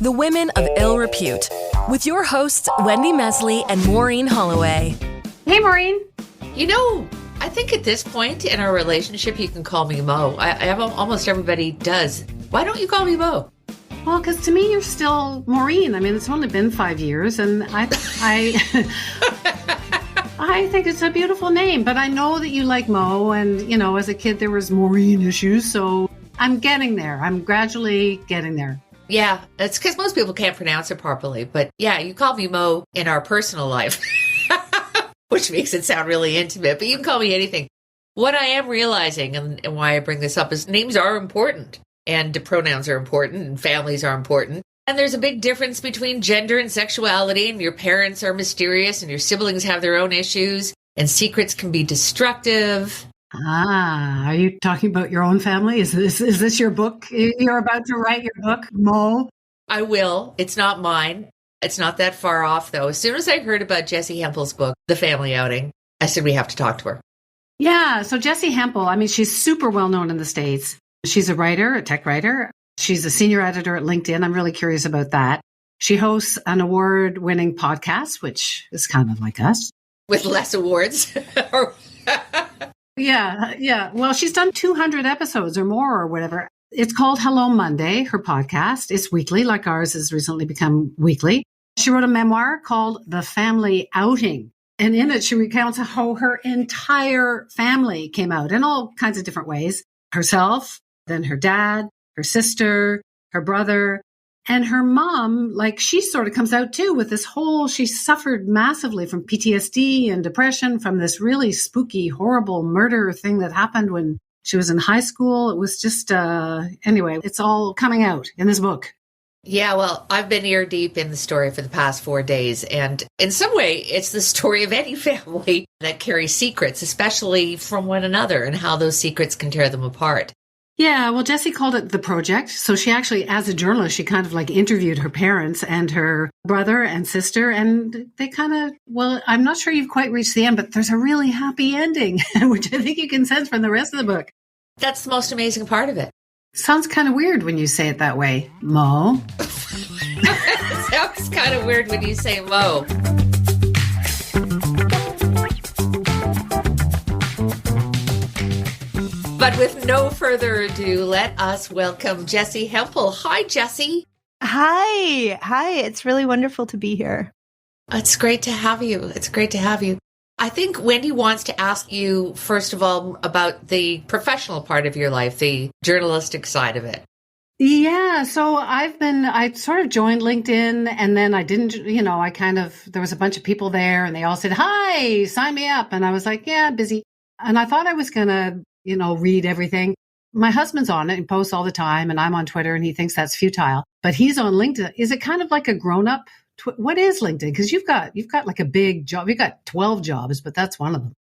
The Women of Ill Repute, with your hosts, Wendy Mesley and Maureen Holloway. Hey, Maureen. You know, I think at this point in our relationship, you can call me Mo. I have almost everybody does. Why don't you call me Mo? Well, because to me, you're still Maureen. I mean, it's only been 5 years, and I think it's a beautiful name. But I know that you like Mo, and, you know, as a kid, there was Maureen issues, so I'm getting there. I'm gradually getting there. Yeah, it's because most people can't pronounce it properly. But yeah, you call me Mo in our personal life, which makes it sound really intimate. But you can call me anything. What I am realizing, and why I bring this up, is names are important. And pronouns are important, and families are important. And there's a big difference between gender and sexuality, and your parents are mysterious, and your siblings have their own issues, and secrets can be destructive. Ah, are you talking about your own family? Is this your book? You're about to write your book, Mo? I will. It's not mine. It's not that far off, though. As soon as I heard about Jessi Hempel's book, The Family Outing, I said we have to talk to her. Yeah, so Jessi Hempel, I mean, she's super well known in the States. She's a writer, a tech writer. She's a senior editor at LinkedIn. I'm really curious about that. She hosts an award-winning podcast, which is kind of like us. With less awards. Yeah. Well, she's done 200 episodes or more or whatever. It's called Hello Monday, her podcast. It's weekly, like ours has recently become weekly. She wrote a memoir called The Family Outing. And in it, she recounts how her entire family came out in all kinds of different ways. Herself, then her dad, her sister, her brother, and her mom. Like, she sort of comes out too with this whole, she suffered massively from PTSD and depression from this really spooky, horrible murder thing that happened when she was in high school. It was just, anyway, it's all coming out in this book. Yeah, well, I've been ear deep in the story for the past 4 days. And in some way, it's the story of any family that carries secrets, especially from one another, and how those secrets can tear them apart. Yeah, well, Jessi called it The Project. So she actually, as a journalist, she kind of like interviewed her parents and her brother and sister. And they kind of, well, I'm not sure you've quite reached the end, but there's a really happy ending, which I think you can sense from the rest of the book. That's the most amazing part of it. Sounds kind of weird when you say it that way, Mo. It sounds kind of weird when you say Mo. But with no further ado, let us welcome Jessi Hempel. Hi, Jessi. Hi. It's really wonderful to be here. It's great to have you. I think Wendy wants to ask you, first of all, about the professional part of your life, the journalistic side of it. Yeah, so I sort of joined LinkedIn, and then I didn't, there was a bunch of people there and they all said, hi, sign me up. And I was like, yeah, busy. And I thought I was going to, read everything. My husband's on it and posts all the time, and I'm on Twitter, and he thinks that's futile, but he's on LinkedIn. Is it kind of like a grown up? What is LinkedIn? Because you've got like a big job. You've got 12 jobs, but that's one of them.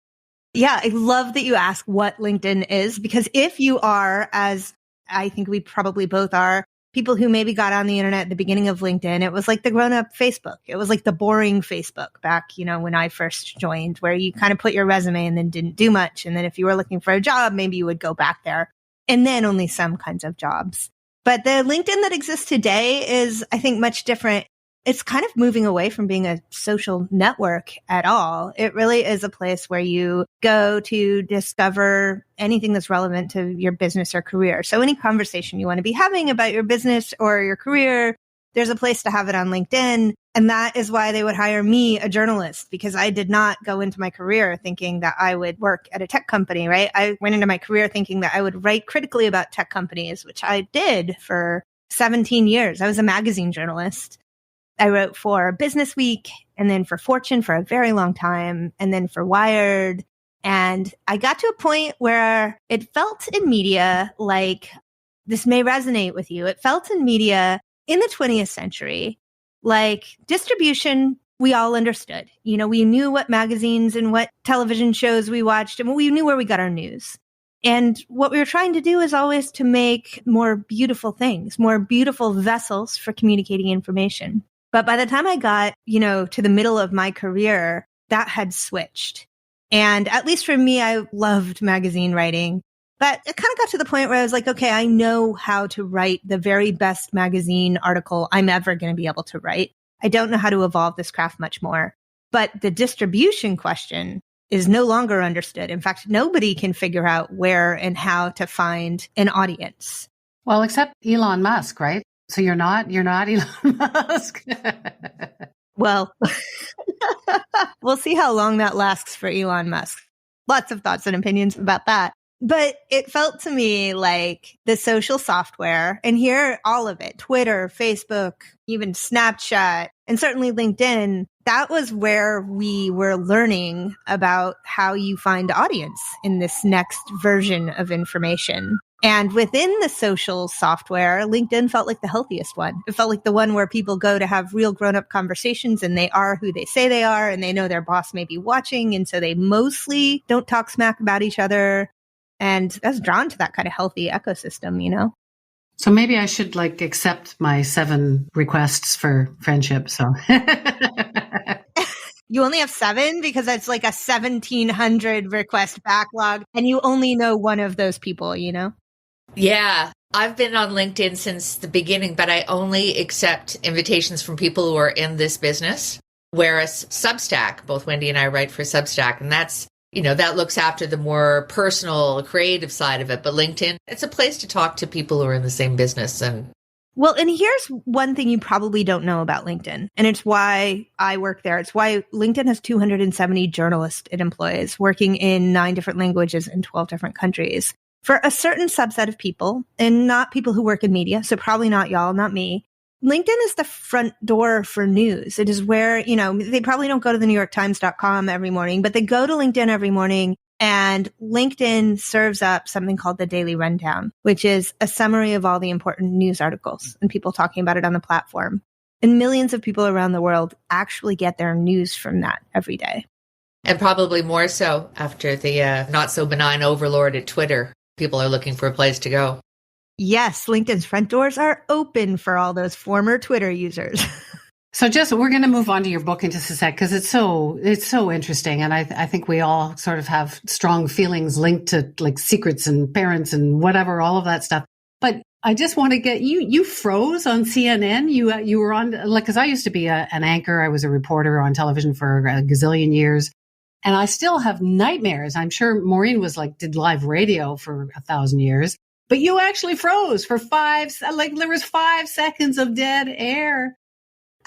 Yeah, I love that you ask what LinkedIn is, because if you are, as I think we probably both are, people who maybe got on the internet at the beginning of LinkedIn, it was like the grown-up Facebook. It was like the boring Facebook back, when I first joined, where you kind of put your resume and then didn't do much. And then if you were looking for a job, maybe you would go back there, and then only some kinds of jobs. But the LinkedIn that exists today is, I think, much different. It's kind of moving away from being a social network at all. It really is a place where you go to discover anything that's relevant to your business or career. So any conversation you want to be having about your business or your career, there's a place to have it on LinkedIn. And that is why they would hire me, a journalist, because I did not go into my career thinking that I would work at a tech company, right? I went into my career thinking that I would write critically about tech companies, which I did for 17 years. I was a magazine journalist. I wrote for Business Week, and then for Fortune for a very long time, and then for Wired. And I got to a point where it felt in media like, this may resonate with you. It felt in media in the 20th century like distribution, we all understood. We knew what magazines and what television shows we watched, and we knew where we got our news. And what we were trying to do is always to make more beautiful things, more beautiful vessels for communicating information. But by the time I got, to the middle of my career, that had switched. And at least for me, I loved magazine writing. But it kind of got to the point where I was like, okay, I know how to write the very best magazine article I'm ever going to be able to write. I don't know how to evolve this craft much more. But the distribution question is no longer understood. In fact, nobody can figure out where and how to find an audience. Well, except Elon Musk, right? So you're not Elon Musk. Well, we'll see how long that lasts for Elon Musk. Lots of thoughts and opinions about that. But it felt to me like the social software, and here all of it, Twitter, Facebook, even Snapchat, and certainly LinkedIn, that was where we were learning about how you find audience in this next version of information. And within the social software, LinkedIn felt like the healthiest one. It felt like the one where people go to have real grown-up conversations and they are who they say they are and they know their boss may be watching. And so they mostly don't talk smack about each other. And I was drawn to that kind of healthy ecosystem, you know? So maybe I should accept my 7 requests for friendship. So you only have 7 because it's like a 1,700 request backlog and you only know one of those people, you know? Yeah. I've been on LinkedIn since the beginning, but I only accept invitations from people who are in this business. Whereas Substack, both Wendy and I write for Substack, and that's, that looks after the more personal, creative side of it. But LinkedIn, it's a place to talk to people who are in the same business. Well, and here's one thing you probably don't know about LinkedIn, and it's why I work there. It's why LinkedIn has 270 journalists it employs, working in 9 different languages in 12 different countries. For a certain subset of people, and not people who work in media, so probably not y'all, not me, LinkedIn is the front door for news. It is where, they probably don't go to the NewYorkTimes.com every morning, but they go to LinkedIn every morning, and LinkedIn serves up something called the Daily Rundown, which is a summary of all the important news articles and people talking about it on the platform. And millions of people around the world actually get their news from that every day. And probably more so after the not so benign overlord at Twitter. People are looking for a place to go. Yes, LinkedIn's front doors are open for all those former Twitter users. So Jess, we're going to move on to your book in just a sec because it's so interesting. And I think we all sort of have strong feelings linked to secrets and parents and whatever, all of that stuff. But I just want to get you froze on CNN. You were on, because I used to be an anchor. I was a reporter on television for a gazillion years. And I still have nightmares. I'm sure Maureen did live radio for 1,000 years. But you actually froze for there was 5 seconds of dead air.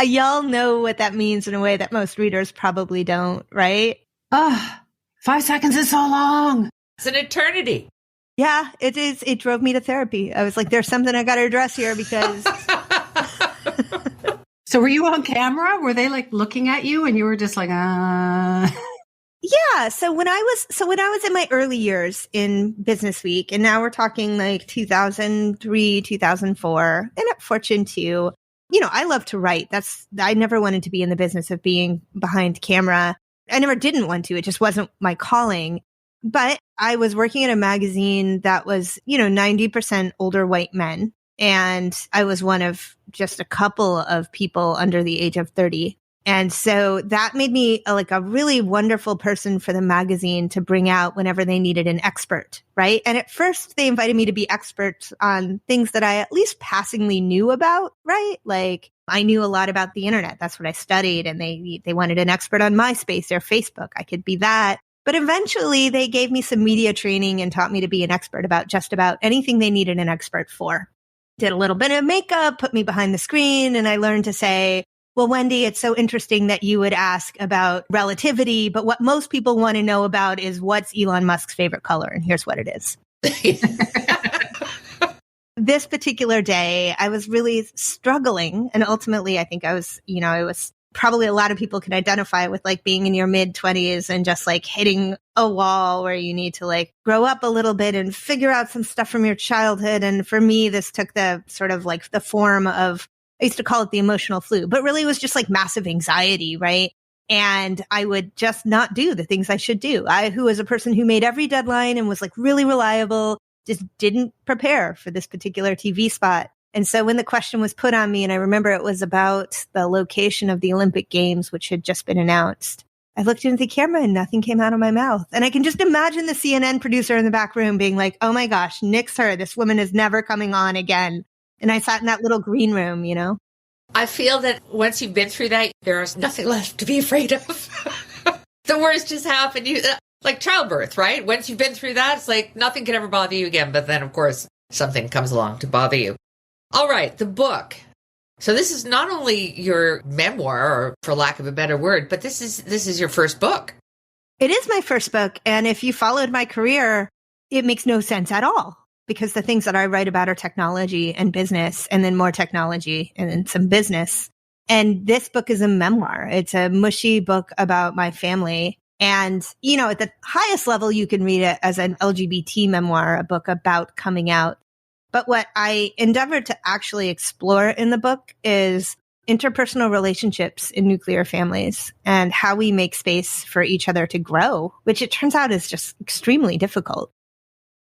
Y'all know what that means in a way that most readers probably don't, right? 5 seconds is so long. It's an eternity. Yeah, it is. It drove me to therapy. I was like, there's something I got to address here because... So were you on camera? Were they looking at you and you were just Yeah. So when I was in my early years in Business Week, and now we're talking 2003, 2004, and at Fortune 2, I love to write. I never wanted to be in the business of being behind camera. I never didn't want to. It just wasn't my calling. But I was working at a magazine that was, 90% older white men. And I was one of just a couple of people under the age of 30. And so that made me a really wonderful person for the magazine to bring out whenever they needed an expert, right? And at first they invited me to be experts on things that I at least passingly knew about, right? I knew a lot about the internet. That's what I studied. And they wanted an expert on MySpace or Facebook. I could be that. But eventually they gave me some media training and taught me to be an expert about just about anything they needed an expert for. Did a little bit of makeup, put me behind the screen, and I learned to say, well, Wendy, it's so interesting that you would ask about relativity, but what most people want to know about is what's Elon Musk's favorite color, and here's what it is. This particular day, I was really struggling, and ultimately, I think I was, it was probably a lot of people can identify with being in your mid-20s and just hitting a wall where you need to grow up a little bit and figure out some stuff from your childhood. And for me, this took the sort of the form of, I used to call it the emotional flu, but really it was just massive anxiety, right? And I would just not do the things I should do. I, who was a person who made every deadline and was really reliable, just didn't prepare for this particular TV spot. And so when the question was put on me, and I remember it was about the location of the Olympic Games, which had just been announced, I looked into the camera and nothing came out of my mouth. And I can just imagine the CNN producer in the back room being like, oh my gosh, nix her. This woman is never coming on again. And I sat in that little green room, you know? I feel that once you've been through that, there's nothing left to be afraid of. The worst just happened. Like childbirth, right? Once you've been through that, it's like nothing can ever bother you again. But then, of course, something comes along to bother you. All right, the book. So this is not only your memoir, or for lack of a better word, but this is your first book. It is my first book. And if you followed my career, it makes no sense at all, because the things that I write about are technology and business, and then more technology and then some business. And this book is a memoir. It's a mushy book about my family. And, you know, at the highest level, you can read it as an LGBT memoir, a book about coming out. But what I endeavored to actually explore in the book is interpersonal relationships in nuclear families and how we make space for each other to grow, which it turns out is just extremely difficult.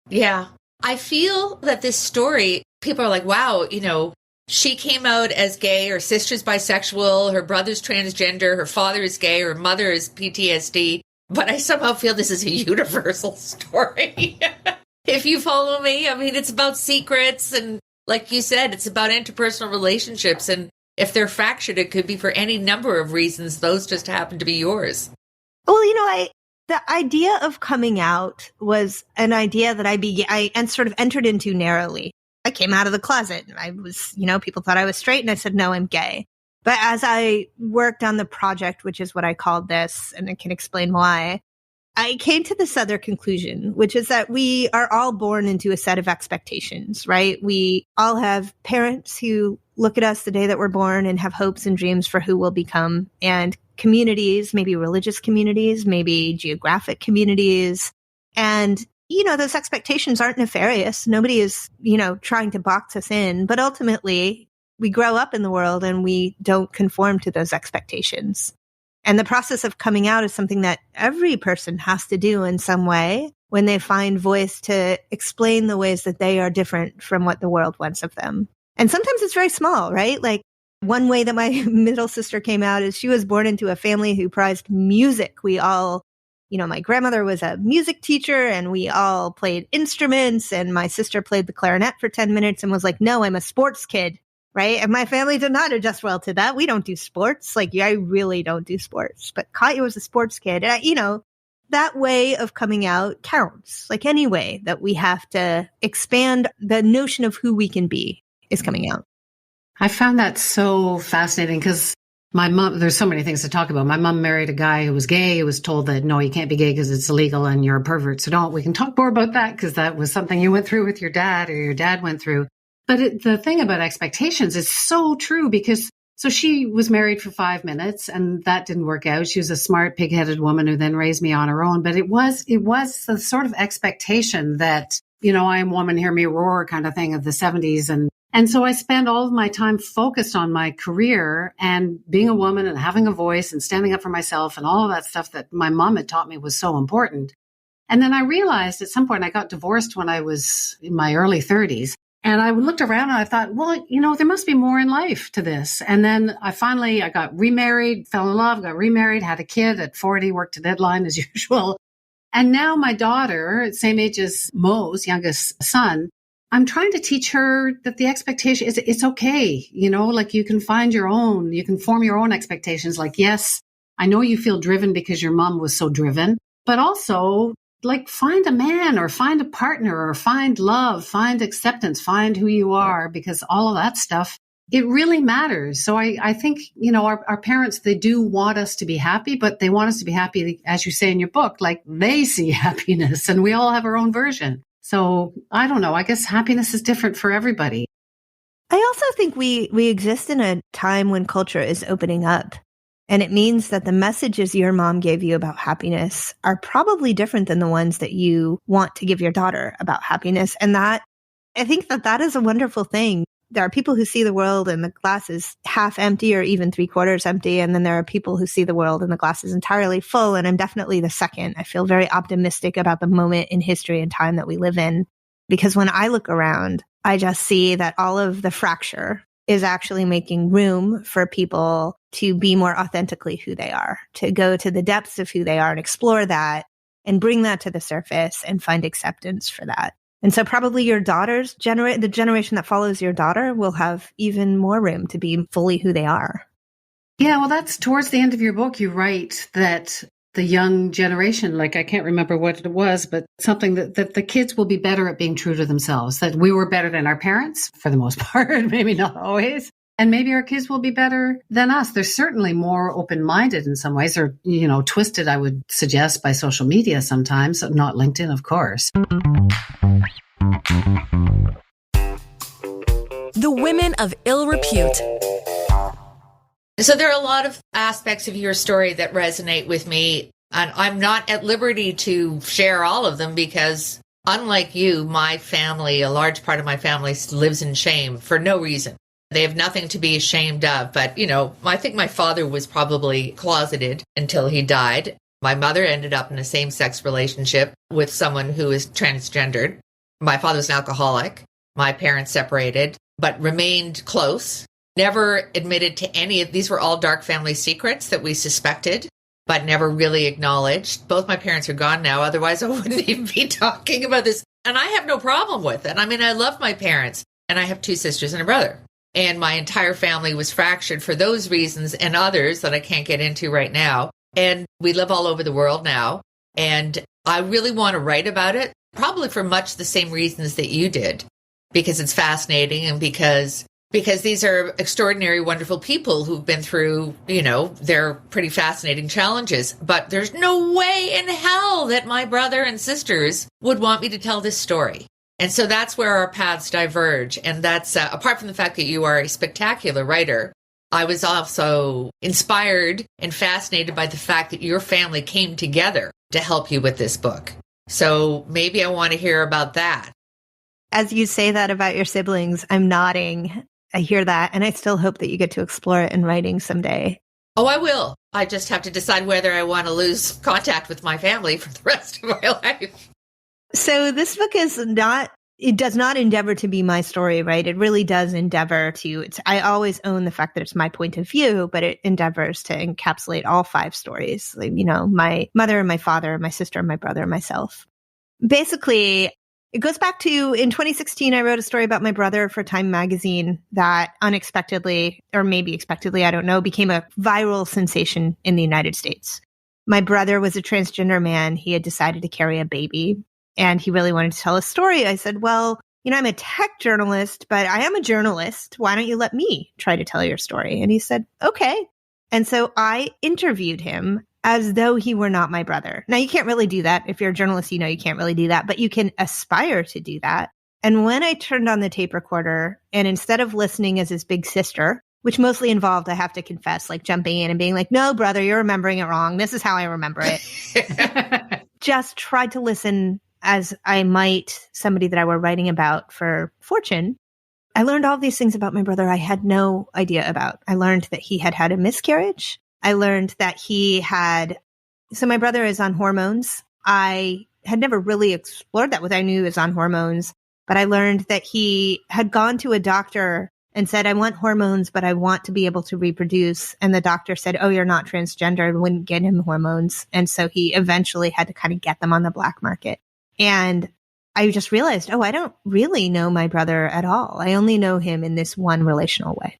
Yeah. I feel that this story, people are like, wow, you know, she came out as gay, her sister's bisexual, her brother's transgender, her father is gay, her mother is PTSD. But I somehow feel this is a universal story. If you follow me, I mean, it's about secrets. And like you said, it's about interpersonal relationships. And if they're fractured, it could be for any number of reasons. Those just happen to be yours. Well, you know, the idea of coming out was an idea that I sort of entered into narrowly. I came out of the closet. I was, you know, people thought I was straight and I said, no, I'm gay. But as I worked on the project, which is what I called this, and I can explain why, I came to this other conclusion, which is that we are all born into a set of expectations, right? We all have parents who look at us the day that we're born and have hopes and dreams for who we'll become, and communities, maybe religious communities, maybe geographic communities. And, you know, those expectations aren't nefarious. Nobody is, you know, trying to box us in, but ultimately we grow up in the world and we don't conform to those expectations. And the process of coming out is something that every person has to do in some way when they find voice to explain the ways that they are different from what the world wants of them. And sometimes it's very small, right? Like one way that my middle sister came out is she was born into a family who prized music. We all, you know, my grandmother was a music teacher and we all played instruments, and my sister played the clarinet for 10 minutes and was like, no, I'm a sports kid. Right. And my family did not adjust well to that. We don't do sports. Like, I really don't do sports. But Katya was a sports kid. And, you know, that way of coming out counts. Like any way that we have to expand the notion of who we can be is coming out. I found that so fascinating because my mom, there's so many things to talk about. My mom married a guy who was gay, who was told that, no, you can't be gay because it's illegal and you're a pervert. So we can talk more about that because that was something you went through with your dad, or your dad went through. But the thing about expectations is so true because, so she was married for 5 minutes and that didn't work out. She was a smart, pig-headed woman who then raised me on her own. But it was the sort of expectation that, you know, I am woman, hear me roar kind of thing of the 70s. And so I spent all of my time focused on my career and being a woman and having a voice and standing up for myself and all of that stuff that my mom had taught me was so important. And then I realized at some point, I got divorced when I was in my early 30s. And I looked around and I thought, well, you know, there must be more in life to this. And then I got remarried, fell in love, got remarried, had a kid at 40, worked a deadline as usual. And now my daughter, same age as Mo's youngest son, I'm trying to teach her that the expectation is it's okay. You know, like you can form your own expectations. Like, yes, I know you feel driven because your mom was so driven, but also like find a man or find a partner or find love, find acceptance, find who you are, because all of that stuff, it really matters. So I think, you know, our parents, they do want us to be happy, but they want us to be happy, as you say in your book, like they see happiness and we all have our own version. So I don't know, I guess happiness is different for everybody. I also think we exist in a time when culture is opening up. And it means that the messages your mom gave you about happiness are probably different than the ones that you want to give your daughter about happiness. And that, I think that is a wonderful thing. There are people who see the world and the glass is half empty or even 3/4 empty. And then there are people who see the world and the glass is entirely full. And I'm definitely the second. I feel very optimistic about the moment in history and time that we live in. Because when I look around, I just see that all of the fracture is actually making room for people to be more authentically who they are, to go to the depths of who they are and explore that and bring that to the surface and find acceptance for that. And so probably your daughter's the generation that follows your daughter will have even more room to be fully who they are. Yeah, well, that's towards the end of your book. You write that the young generation, like I can't remember what it was, but something that the kids will be better at being true to themselves, that we were better than our parents for the most part, maybe not always. And maybe our kids will be better than us. They're certainly more open-minded in some ways, or, twisted, I would suggest, by social media sometimes, not LinkedIn, of course. The Women of Ill Repute. So there are a lot of aspects of your story that resonate with me, and I'm not at liberty to share all of them because, unlike you, my family, a large part of my family lives in shame for no reason. They have nothing to be ashamed of, but, I think my father was probably closeted until he died. My mother ended up in a same-sex relationship with someone who is transgendered. My father was an alcoholic. My parents separated, but remained close. Never admitted to any of these. Were all dark family secrets that we suspected, but never really acknowledged. Both my parents are gone now. Otherwise, I wouldn't even be talking about this. And I have no problem with it. I mean, I love my parents, and I have 2 sisters and a brother. And my entire family was fractured for those reasons and others that I can't get into right now. And we live all over the world now. And I really want to write about it, probably for much the same reasons that you did, because it's fascinating and because these are extraordinary, wonderful people who've been through, their pretty fascinating challenges. But there's no way in hell that my brother and sisters would want me to tell this story. And so that's where our paths diverge. And that's, apart from the fact that you are a spectacular writer, I was also inspired and fascinated by the fact that your family came together to help you with this book. So maybe I want to hear about that. As you say that about your siblings, I'm nodding. I hear that, and I still hope that you get to explore it in writing someday. Oh, I will. I just have to decide whether I want to lose contact with my family for the rest of my life. So this book it does not endeavor to be my story, right? It really does endeavor to, I always own the fact that it's my point of view, but it endeavors to encapsulate all 5 stories. Like, my mother and my father, my sister and my brother and myself. Basically, it goes back to, in 2016, I wrote a story about my brother for Time magazine that unexpectedly, or maybe expectedly, I don't know, became a viral sensation in the United States. My brother was a transgender man. He had decided to carry a baby, and he really wanted to tell a story. I said, well, I'm a tech journalist, but I am a journalist. Why don't you let me try to tell your story? And he said, okay. And so I interviewed him as though he were not my brother. Now, you can't really do that. If you're a journalist, you can't really do that, but you can aspire to do that. And when I turned on the tape recorder, and instead of listening as his big sister, which mostly involved, I have to confess, like jumping in and being like, no, brother, you're remembering it wrong. This is how I remember it. Just tried to listen as I might somebody that I were writing about for Fortune. I learned all these things about my brother I had no idea about. I learned that he had had a miscarriage. I learned that so my brother is on hormones. I had never really explored that I knew he was on hormones, but I learned that he had gone to a doctor and said, I want hormones, but I want to be able to reproduce. And the doctor said, oh, you're not transgender, and wouldn't get him hormones. And so he eventually had to kind of get them on the black market. And I just realized, I don't really know my brother at all. I only know him in this one relational way.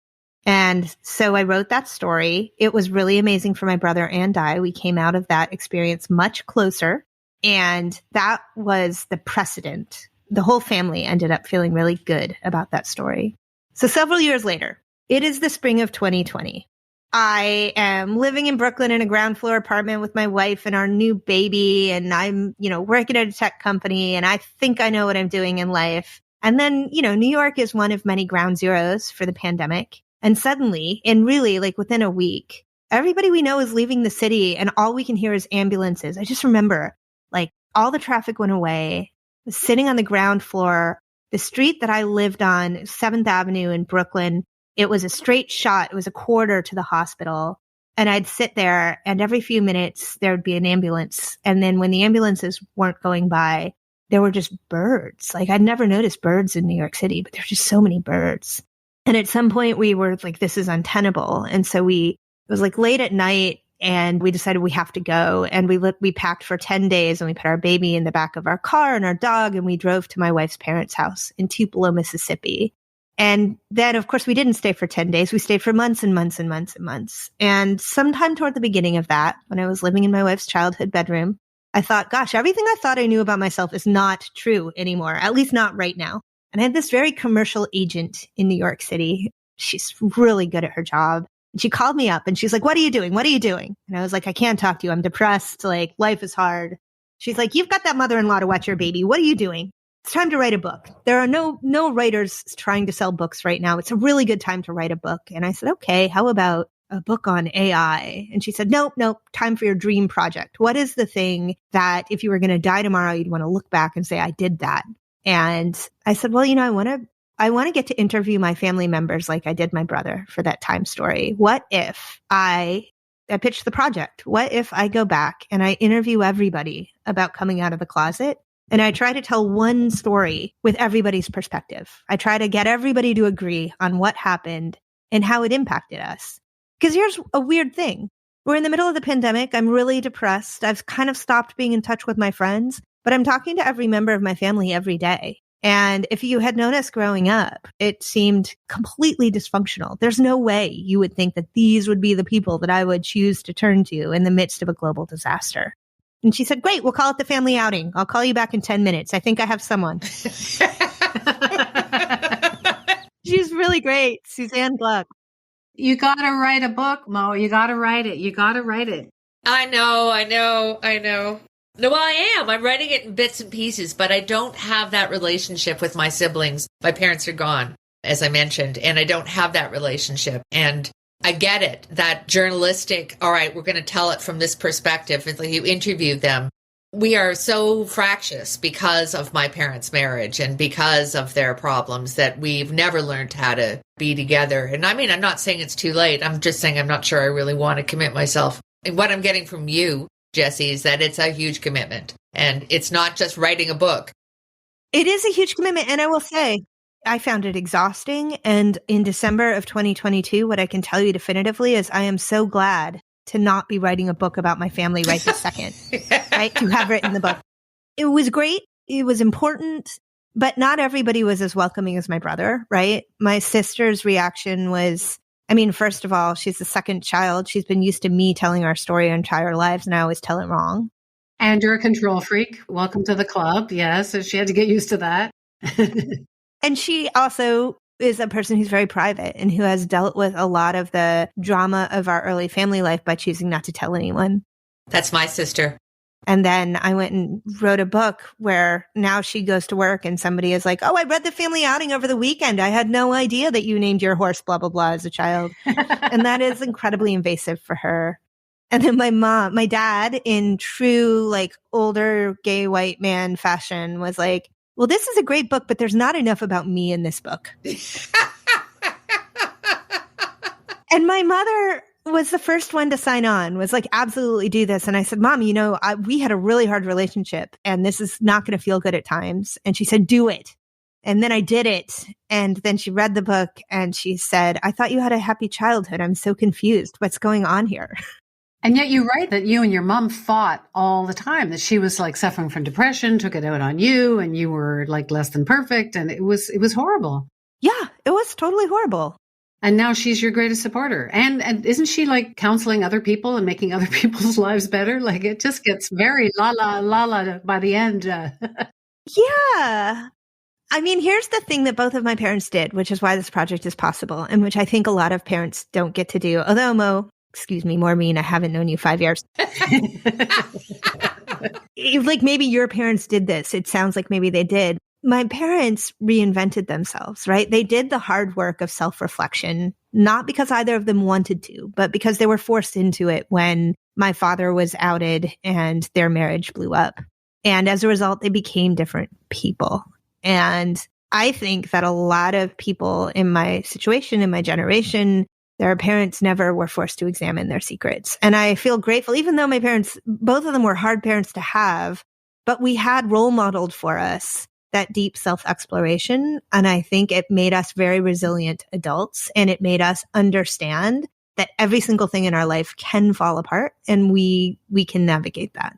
And so I wrote that story. It was really amazing for my brother and I. We came out of that experience much closer. And that was the precedent. The whole family ended up feeling really good about that story. So several years later, it is the spring of 2020. I am living in Brooklyn in a ground floor apartment with my wife and our new baby. And I'm, working at a tech company, and I think I know what I'm doing in life. And then, New York is one of many ground zeros for the pandemic. And suddenly, and really like within a week, everybody we know is leaving the city, and all we can hear is ambulances. I just remember like all the traffic went away. I was sitting on the ground floor. The street that I lived on, 7th Avenue in Brooklyn, it was a straight shot. It was a quarter to the hospital. And I'd sit there, and every few minutes there would be an ambulance. And then when the ambulances weren't going by, there were just birds. Like, I'd never noticed birds in New York City, but there's just so many birds. And at some point we were like, this is untenable. And so it was like late at night and we decided we have to go. And we packed for 10 days and we put our baby in the back of our car and our dog. And we drove to my wife's parents' house in Tupelo, Mississippi. And then, of course, we didn't stay for 10 days. We stayed for months and months and months and months. And sometime toward the beginning of that, when I was living in my wife's childhood bedroom, I thought, gosh, everything I thought I knew about myself is not true anymore, at least not right now. And I had this very commercial agent in New York City. She's really good at her job. And she called me up and she's like, what are you doing? What are you doing? And I was like, I can't talk to you. I'm depressed. Like, life is hard. She's like, you've got that mother-in-law to watch your baby. What are you doing? It's time to write a book. There are no writers trying to sell books right now. It's a really good time to write a book. And I said, okay, how about a book on AI? And she said, nope, time for your dream project. What is the thing that if you were going to die tomorrow, you'd want to look back and say, I did that? And I said, well, I want to get to interview my family members like I did my brother for that time story. What if I pitched the project? What if I go back and I interview everybody about coming out of the closet? And I try to tell one story with everybody's perspective. I try to get everybody to agree on what happened and how it impacted us. Because here's a weird thing. We're in the middle of the pandemic. I'm really depressed. I've kind of stopped being in touch with my friends, but I'm talking to every member of my family every day. And if you had known us growing up, it seemed completely dysfunctional. There's no way you would think that these would be the people that I would choose to turn to in the midst of a global disaster. And she said, great, we'll call it the family outing. I'll call you back in 10 minutes. I think I have someone. She's really great. Suzanne Gluck. You got to write a book, Mo. You got to write it. You got to write it. I know. No, well, I am. I'm writing it in bits and pieces, but I don't have that relationship with my siblings. My parents are gone, as I mentioned, and I don't have that relationship. And I get it, that journalistic, all right, we're going to tell it from this perspective. It's like you interviewed them. We are so fractious because of my parents' marriage and because of their problems that we've never learned how to be together. And I mean, I'm not saying it's too late. I'm just saying I'm not sure I really want to commit myself. And what I'm getting from you, Jessi, is that it's a huge commitment. And it's not just writing a book. It is a huge commitment. And I will say, I found it exhausting. And in December of 2022, what I can tell you definitively is I am so glad to not be writing a book about my family right this second, right? To have written the book. It was great. It was important, but not everybody was as welcoming as my brother, right? My sister's reaction was, I mean, first of all, she's the second child. She's been used to me telling our story our entire lives, and I always tell it wrong. And you're a control freak. Welcome to the club. Yeah, so she had to get used to that. And she also is a person who's very private and who has dealt with a lot of the drama of our early family life by choosing not to tell anyone. That's my sister. And then I went and wrote a book where now she goes to work and somebody is like, oh, I read the family outing over the weekend. I had no idea that you named your horse blah, blah, blah as a child. And that is incredibly invasive for her. And then my dad, in true like older gay white man fashion, was like, well, this is a great book, but there's not enough about me in this book. And my mother was the first one to sign on, was like, absolutely do this. And I said, Mom, we had a really hard relationship and this is not going to feel good at times. And she said, do it. And then I did it. And then she read the book and she said, I thought you had a happy childhood. I'm so confused. What's going on here? And yet you write that you and your mom fought all the time, that she was like suffering from depression, took it out on you, and you were like less than perfect. And it was horrible. Yeah, it was totally horrible. And now she's your greatest supporter. And isn't she like counseling other people and making other people's lives better? Like it just gets very la by the end. Yeah. I mean, here's the thing that both of my parents did, which is why this project is possible and which I think a lot of parents don't get to do. Although Maureen, I haven't known you 5 years. Like maybe your parents did this. It sounds like maybe they did. My parents reinvented themselves, right? They did the hard work of self-reflection, not because either of them wanted to, but because they were forced into it when my father was outed and their marriage blew up. And as a result, they became different people. And I think that a lot of people in my situation, in my generation, their parents never were forced to examine their secrets. And I feel grateful, even though my parents, both of them were hard parents to have, but we had role modeled for us that deep self-exploration. And I think it made us very resilient adults, and it made us understand that every single thing in our life can fall apart, and we can navigate that.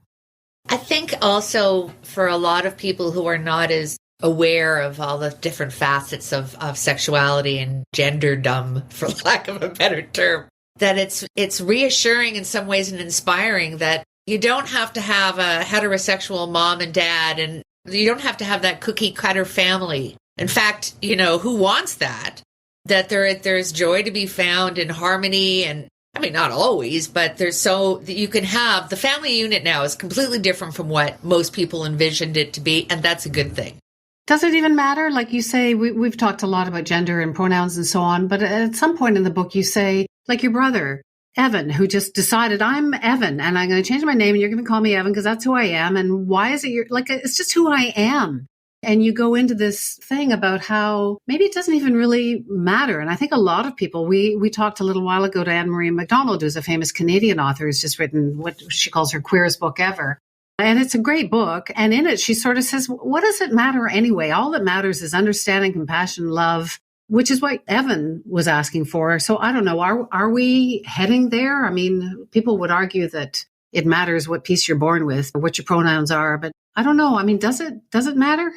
I think also for a lot of people who are not as aware of all the different facets of sexuality and genderdom, for lack of a better term, that it's reassuring in some ways and inspiring that you don't have to have a heterosexual mom and dad, and you don't have to have that cookie cutter family. In fact, who wants that? That there's joy to be found in harmony, and I mean, not always, but you can have the family unit now is completely different from what most people envisioned it to be. And that's a good thing. Does it even matter? Like you say, we've talked a lot about gender and pronouns and so on. But at some point in the book, you say, like your brother, Evan, who just decided I'm Evan and I'm going to change my name and you're going to call me Evan because that's who I am. And why is it it's just who I am. And you go into this thing about how maybe it doesn't even really matter. And I think a lot of people, we talked a little while ago to Anne-Marie MacDonald, who's a famous Canadian author who's just written what she calls her queerest book ever. And it's a great book. And in it, she sort of says, what does it matter anyway? All that matters is understanding, compassion, love, which is what Evan was asking for. So I don't know, are we heading there? I mean, people would argue that it matters what piece you're born with or what your pronouns are. But I don't know. I mean, does it matter?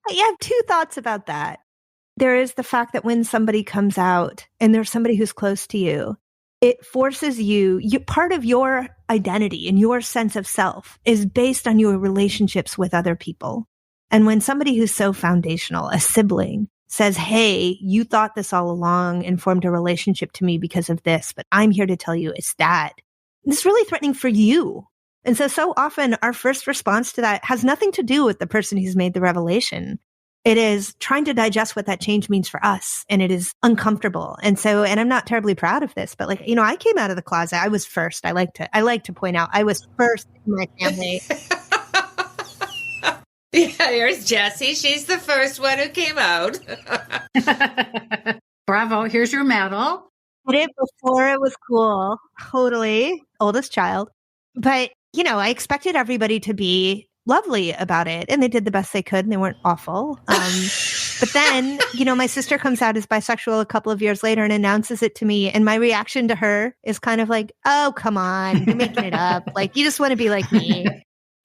I have two thoughts about that. There is the fact that when somebody comes out and there's somebody who's close to you, it forces you part of your identity and your sense of self is based on your relationships with other people. And when somebody who's so foundational, a sibling, says, hey, you thought this all along and formed a relationship to me because of this, but I'm here to tell you it's that. It's really threatening for you. And so often our first response to that has nothing to do with the person who's made the revelation. It is trying to digest what that change means for us. And it is uncomfortable. And I'm not terribly proud of this, but I came out of the closet. I was first. I like to point out I was first in my family. Yeah, here's Jessi. She's the first one who came out. Bravo. Here's your medal. Did it before it was cool. Totally. Oldest child. But I expected everybody to be lovely about it, and they did the best they could, and they weren't awful. But then, my sister comes out as bisexual a couple of years later and announces it to me, and my reaction to her is kind of like, oh, come on, you're making it up. Like, you just want to be like me.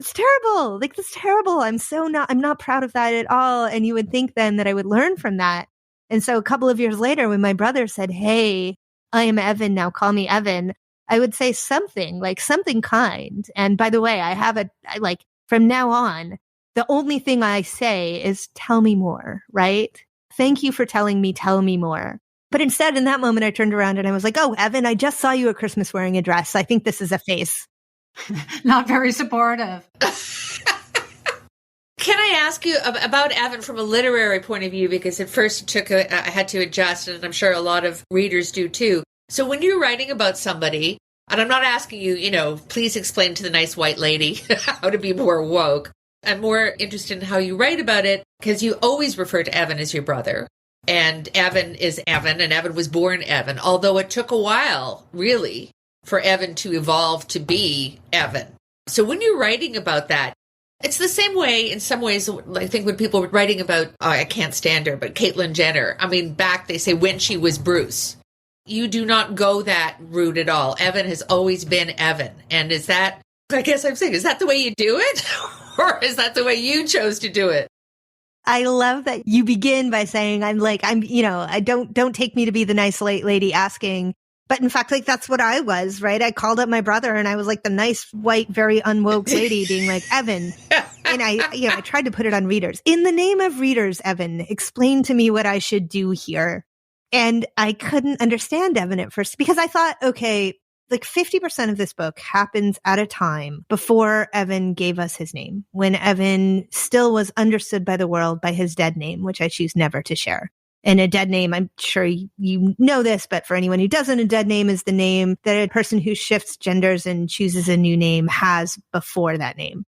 It's terrible. Like, that's terrible. I'm not proud of that at all. And you would think then that I would learn from that. And so a couple of years later, when my brother said, hey, I am Evan, now call me Evan, I would say something kind. And by the way, from now on, the only thing I say is tell me more, right? Thank you for telling me, tell me more. But instead, in that moment, I turned around and I was like, oh, Evan, I just saw you at Christmas wearing a dress. I think this is a face. Not very supportive. Can I ask you about Evan from a literary point of view? Because at first I had to adjust, and I'm sure a lot of readers do too. So when you're writing about somebody, and I'm not asking you, please explain to the nice white lady how to be more woke. I'm more interested in how you write about it, because you always refer to Evan as your brother. And Evan is Evan, and Evan was born Evan, although it took a while, really, for Evan to evolve to be Evan. So when you're writing about that, it's the same way in some ways, I think when people were writing about, I can't stand her, but Caitlyn Jenner, back they say when she was Bruce. You do not go that route at all. Evan has always been Evan. And is that the way you do it? Or is that the way you chose to do it? I love that you begin by saying, I don't take me to be the nice late lady asking. But in fact, that's what I was, right? I called up my brother and I was like the nice, white, very unwoke lady being like, Evan. And I tried to put it on readers. In the name of readers, Evan, explain to me what I should do here. And I couldn't understand Evan at first because I thought, okay, 50% of this book happens at a time before Evan gave us his name, when Evan still was understood by the world by his dead name, which I choose never to share. And a dead name, I'm sure you know this, but for anyone who doesn't, a dead name is the name that a person who shifts genders and chooses a new name has before that name.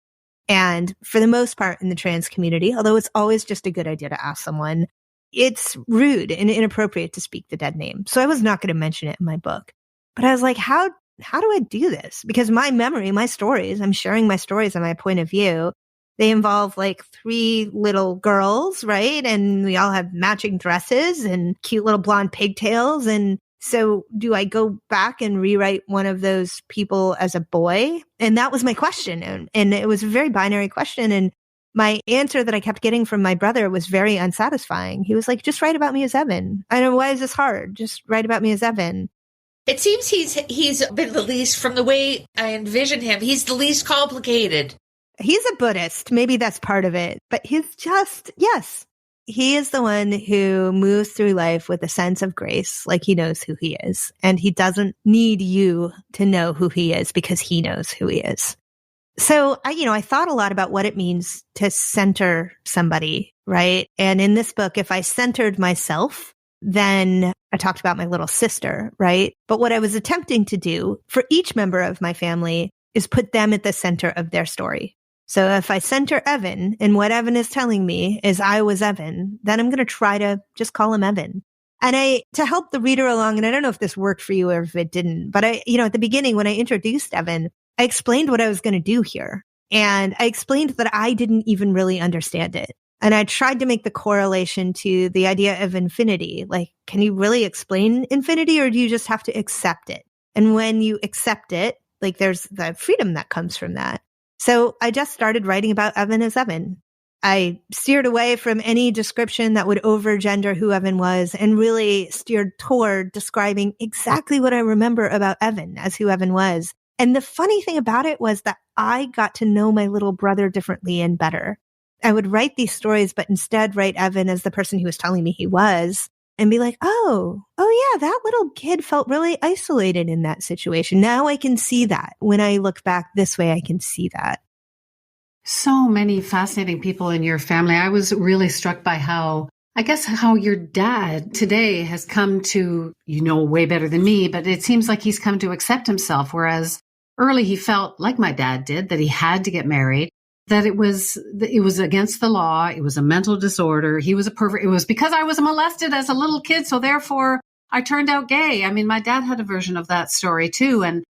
And for the most part in the trans community, although it's always just a good idea to ask someone, it's rude and inappropriate to speak the dead name. So I was not going to mention it in my book. But I was like, how do I do this? Because my memory, my stories, I'm sharing my stories and my point of view. They involve like 3 little girls, right? And we all have matching dresses and cute little blonde pigtails. And so do I go back and rewrite one of those people as a boy? And that was my question. And it was a very binary question. And my answer that I kept getting from my brother was very unsatisfying. He was like, just write about me as Evan. I don't know, why is this hard? Just write about me as Evan. It seems he's been the least, from the way I envision him, he's the least complicated. He's a Buddhist. Maybe that's part of it. But he's just, yes, he is the one who moves through life with a sense of grace, like he knows who he is. And he doesn't need you to know who he is because he knows who he is. So I thought a lot about what it means to center somebody, right? And in this book, if I centered myself, then I talked about my little sister, right? But what I was attempting to do for each member of my family is put them at the center of their story. So if I center Evan and what Evan is telling me is I was Evan, then I'm going to try to just call him Evan. And to help the reader along, and I don't know if this worked for you or if it didn't, but at the beginning when I introduced Evan, I explained what I was going to do here. And I explained that I didn't even really understand it. And I tried to make the correlation to the idea of infinity. Like, can you really explain infinity or do you just have to accept it? And when you accept it, like there's the freedom that comes from that. So I just started writing about Evan as Evan. I steered away from any description that would overgender who Evan was and really steered toward describing exactly what I remember about Evan as who Evan was. And the funny thing about it was that I got to know my little brother differently and better. I would write these stories, but instead write Evan as the person who was telling me he was and be like, oh yeah, that little kid felt really isolated in that situation. Now I can see that. When I look back this way, I can see that. So many fascinating people in your family. I was really struck by how your dad today has come to, way better than me, but it seems like he's come to accept himself. Whereas early he felt like my dad did, that he had to get married, that it was against the law. It was a mental disorder. He was a pervert. It was because I was molested as a little kid. So therefore I turned out gay. I mean, my dad had a version of that story too. And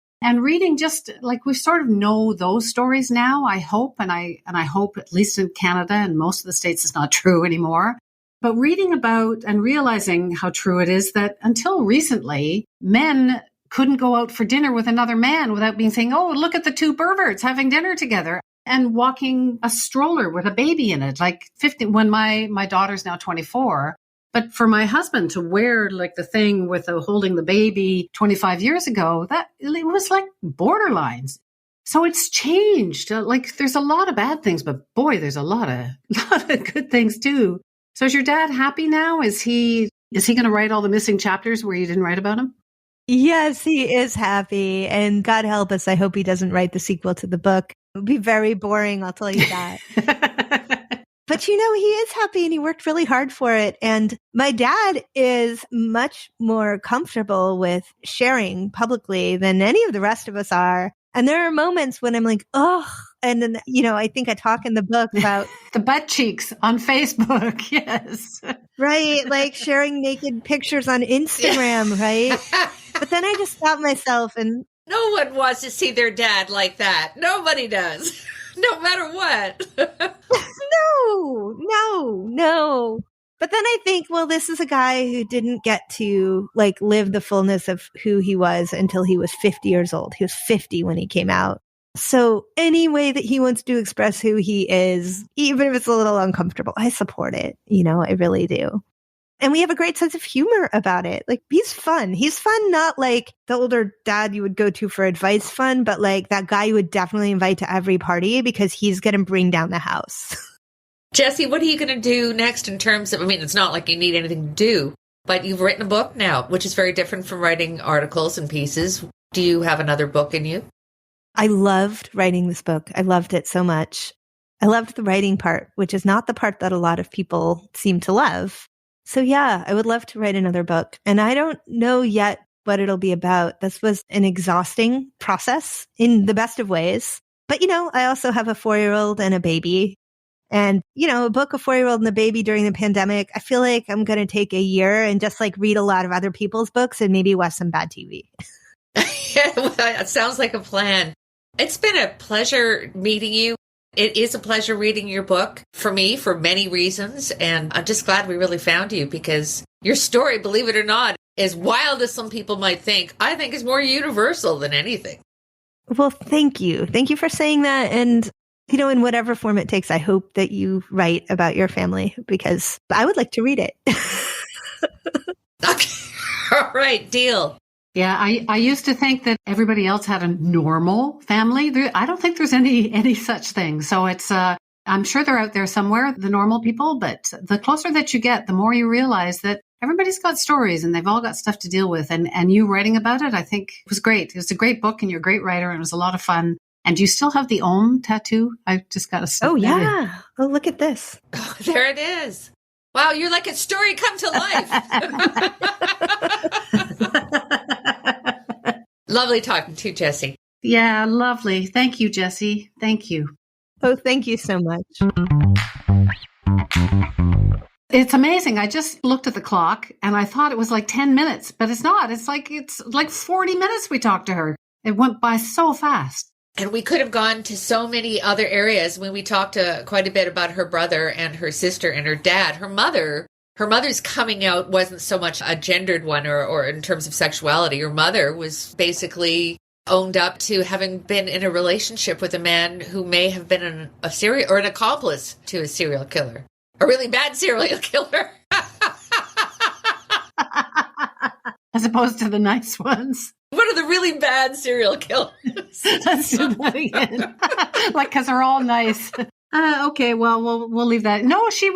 reading, just like we sort of know those stories now, I hope, and I hope at least in Canada and most of the States it's not true anymore. But reading about and realizing how true it is that until recently, men couldn't go out for dinner with another man without being saying, oh, look at the 2 perverts having dinner together and walking a stroller with a baby in it. Like 50, when my daughter's now 24. But for my husband to wear like the thing with holding the baby 25 years ago, that it was like borderlines. So it's changed. Like there's a lot of bad things, but boy, there's a lot of good things too. So is your dad happy now? Is he going to write all the missing chapters where you didn't write about him? Yes, he is happy. And God help us, I hope he doesn't write the sequel to the book. It would be very boring, I'll tell you that. But he is happy and he worked really hard for it. And my dad is much more comfortable with sharing publicly than any of the rest of us are. And there are moments when I'm like, oh, and then, I think I talk in the book about the butt cheeks on Facebook. Yes. Right. Like sharing naked pictures on Instagram. Right. But then I just stopped myself and no one wants to see their dad like that. Nobody does. No matter what. No. But then I think, well, this is a guy who didn't get to live the fullness of who he was until he was 50 years old. He was 50 when he came out. So any way that he wants to express who he is, even if it's a little uncomfortable, I support it. I really do. And we have a great sense of humor about it. Like, he's fun. He's fun, not like the older dad you would go to for advice fun, but like that guy you would definitely invite to every party because he's going to bring down the house. Jessi, what are you going to do next in terms of, it's not like you need anything to do, but you've written a book now, which is very different from writing articles and pieces. Do you have another book in you? I loved writing this book. I loved it so much. I loved the writing part, which is not the part that a lot of people seem to love. So yeah, I would love to write another book. And I don't know yet what it'll be about. This was an exhausting process in the best of ways. But, I also have a 4-year-old and a baby. And, a book, a 4-year-old and a baby during the pandemic, I feel like I'm going to take a year and just read a lot of other people's books and maybe watch some bad TV. Yeah, well, it sounds like a plan. It's been a pleasure meeting you. It is a pleasure reading your book for me for many reasons. And I'm just glad we really found you because your story, believe it or not, as wild as some people might think, I think is more universal than anything. Well, thank you. Thank you for saying that. And, in whatever form it takes, I hope that you write about your family because I would like to read it. Okay. All right. Deal. Yeah, I used to think that everybody else had a normal family. I don't think there's any such thing. So it's, I'm sure they're out there somewhere, the normal people, but the closer that you get, the more you realize that everybody's got stories and they've all got stuff to deal with. And you writing about it, I think was great. It was a great book and you're a great writer and it was a lot of fun. And do you still have the Om tattoo? I just got to Oh, yeah. Oh, look at this. Oh, there it is. Wow, you're like a story come to life. Lovely talking to you, Jessi. Yeah, lovely. Thank you, Jessi. Thank you. Oh, thank you so much. It's amazing. I just looked at the clock and I thought it was like 10 minutes, but it's not. It's like 40 minutes we talked to her. It went by so fast. And we could have gone to so many other areas when we talked quite a bit about her brother and her sister and her dad. Her mother's coming out wasn't so much a gendered one or in terms of sexuality. Her mother was basically owned up to having been in a relationship with a man who may have been a serial or an accomplice to a serial killer, a really bad serial killer. As opposed to the nice ones. One of the really bad serial killers. Let's do that again. Because they're all nice. Okay, well, we'll leave that. No, she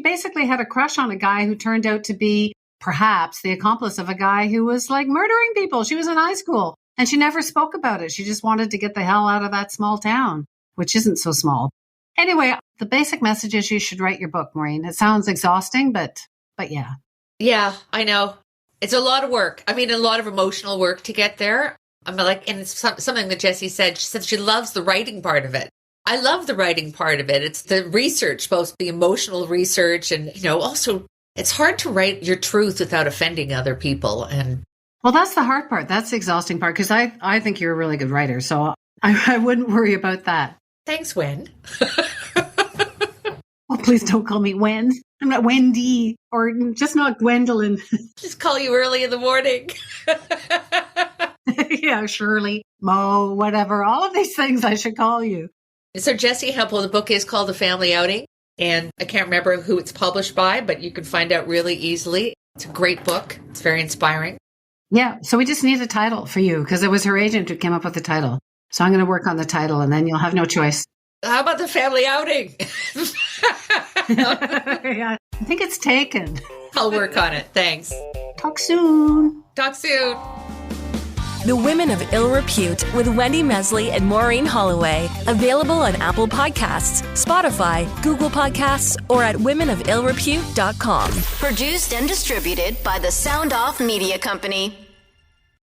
basically had a crush on a guy who turned out to be perhaps the accomplice of a guy who was like murdering people. She was in high school and she never spoke about it. She just wanted to get the hell out of that small town, which isn't so small. Anyway, the basic message is you should write your book, Maureen. It sounds exhausting, but yeah. Yeah, I know. It's a lot of work. I mean, a lot of emotional work to get there. And it's something that Jessi said. She said she loves the writing part of it. I love the writing part of it. It's the research, both the emotional research and, also it's hard to write your truth without offending other people. And well, that's the hard part. That's the exhausting part because I think you're a really good writer. So I wouldn't worry about that. Thanks, Wen. Oh, please don't call me Wen. I'm not Wendy or just not Gwendolyn. Just call you early in the morning. Yeah, Shirley, Mo, whatever. All of these things I should call you. So Jessi Hempel, the book is called The Family Outing. And I can't remember who it's published by, but you can find out really easily. It's a great book. It's very inspiring. Yeah. So we just need a title for you because it was her agent who came up with the title. So I'm going to work on the title and then you'll have no choice. How about The Family Outing? Yeah, I think it's taken. I'll work on it. Thanks. Talk soon. Talk soon. The Women of Ill Repute with Wendy Mesley and Maureen Holloway. Available on Apple Podcasts, Spotify, Google Podcasts, or at womenofillrepute.com. Produced and distributed by the Sound Off Media Company.